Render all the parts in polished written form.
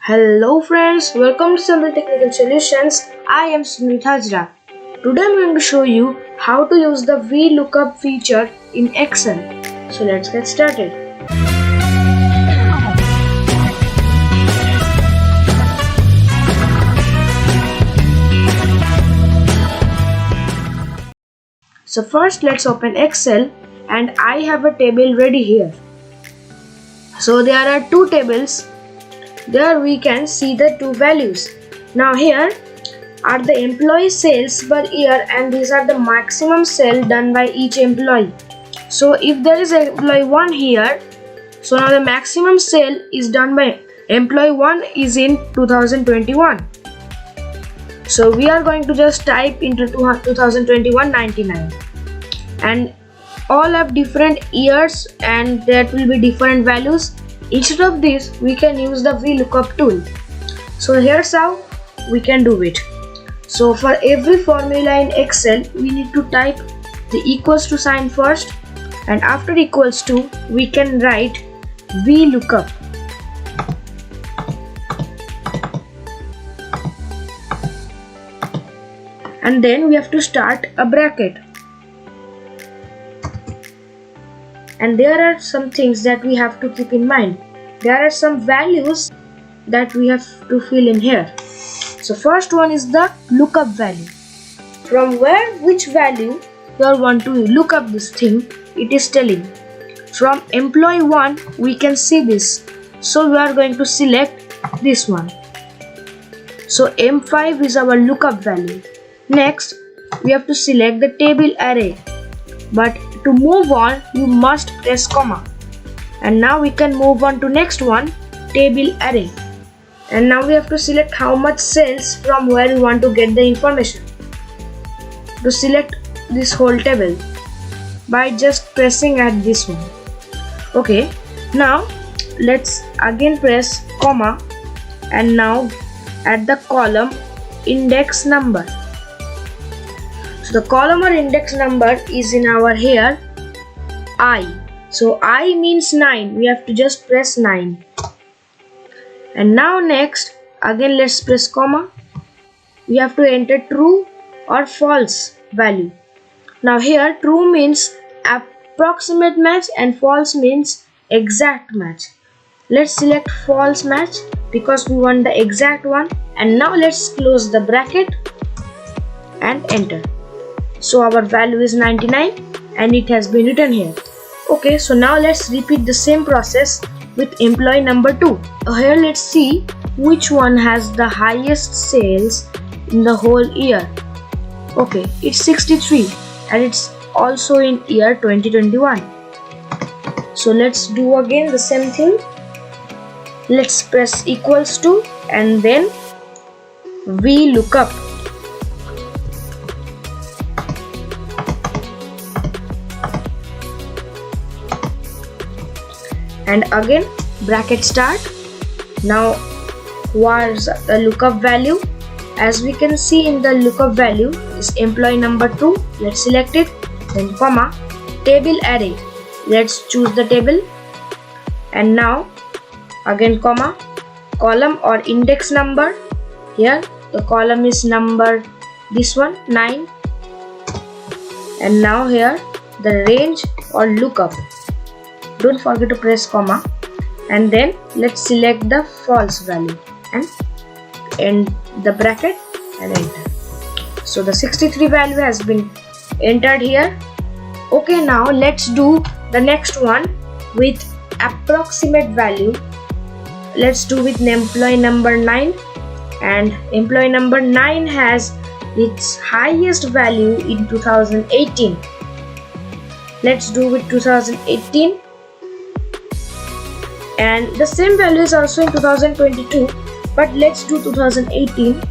Hello friends, welcome to Simple Technical Solutions. I am Smrit Hajra. Today I am going to show you how to use the VLOOKUP feature in Excel. So let's get started. So first let's open Excel, and I have a table ready here. So there are two tables. There we can see the two values. Now here are the employee sales per year, and these are the maximum sale done by each employee. So if there is employee 1 here, so now the maximum sale is done by employee 1 is in 2021. So we are going to just type into 2021 99, and all have different years and that will be different values. Instead of this, we can use the VLOOKUP tool. So here's how we can do it. So for every formula in Excel, we need to type the equals to sign first, and after equals to, we can write VLOOKUP. And then we have to start a bracket. And there are some things that we have to keep in mind. There are some values that we have to fill in here. So first one is the lookup value. From which value you want to look up this thing, it is telling. From employee 1 we can see this. So we are going to select this one. So M5 is our lookup value. Next we have to select the table array. But to move on, you must press comma. And now we can move on to next one, table array. And now we have to select how much sales from where we want to get the information. To select this whole table by just pressing at this one. Okay, now let's again press comma, and now at the column index number. So the column or index number is in our here I. So I means 9. We have to just press 9. And now next, again let's press comma. We have to enter true or false value. Now here true means approximate match and false means exact match. Let's select false match because we want the exact one. And now let's close the bracket and enter. So our value is 99 and it has been written here. Okay, so now let's repeat the same process with employee number 2. Here let's see which one has the highest sales in the whole year. Okay, it's 63 and it's also in year 2021. So let's do again the same thing. Let's press equals to and then VLOOKUP. And again bracket start. Now what's the lookup value? As we can see in the lookup value is employee number 2. Let's select it, then comma, table array. Let's choose the table, and now again comma, column or index number. Here the column is number this one 9, and now here the range or lookup. Don't forget to press comma, and then let's select the false value and end the bracket and enter. So the 63 value has been entered here. Okay, now let's do the next one with approximate value. Let's do with employee number 9, and employee number 9 has its highest value in 2018. Let's do with 2018. And the same value is also in 2022, but let's do 2018.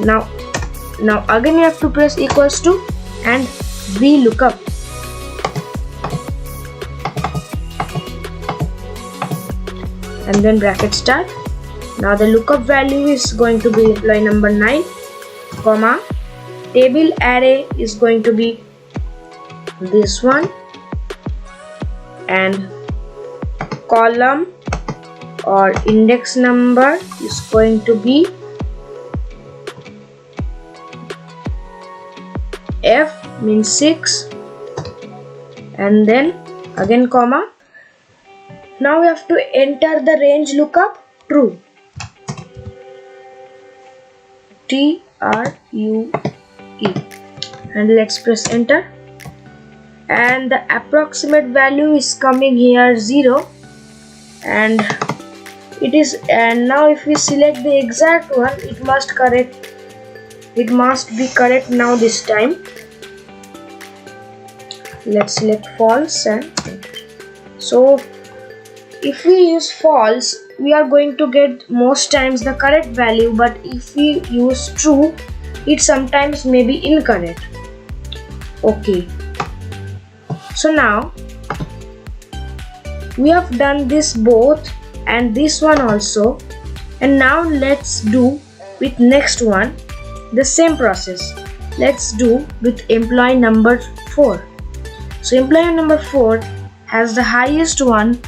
Now again you have to press equals to and VLOOKUP. And then bracket start. Now the lookup value is going to be employee number 9, comma, table array is going to be this one, and column or index number is going to be F means 6, and then again comma. Now we have to enter the range lookup true. TRUE, and let's press enter, and the approximate value is coming here 0, and it is, and now if we select the exact one, it must be correct now this time. Let's select false and enter. So if we use false, we are going to get most times the correct value, but if we use true, it sometimes may be incorrect. Okay, so now we have done this both and this one also, and now let's do with next one the same process. Let's do with employee number 4. So employee number 4 has the highest one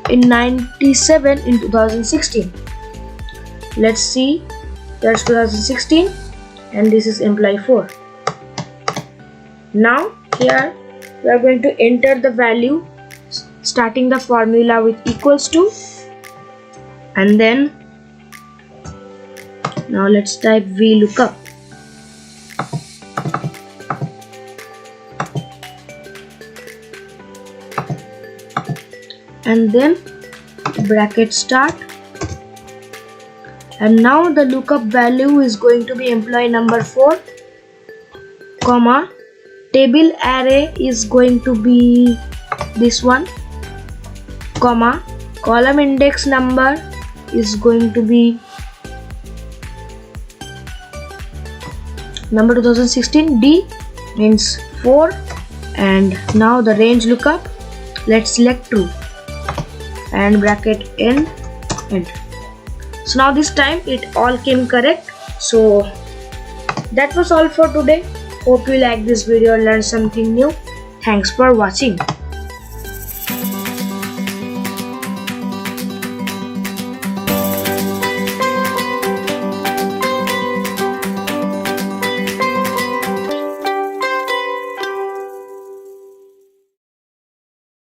in 97 in 2016. Let's see, that's 2016, and this is employee 4. Now here we are going to enter the value, starting the formula with equals to, and then now let's type VLOOKUP. And then bracket start, and now the lookup value is going to be employee number 4, comma, table array is going to be this one, comma, column index number is going to be number 2016, D means 4, and now the range lookup, let's select true, and bracket end, enter. So now this time it all came correct. So that was all for today. Hope you like this video and learned something new. Thanks for watching.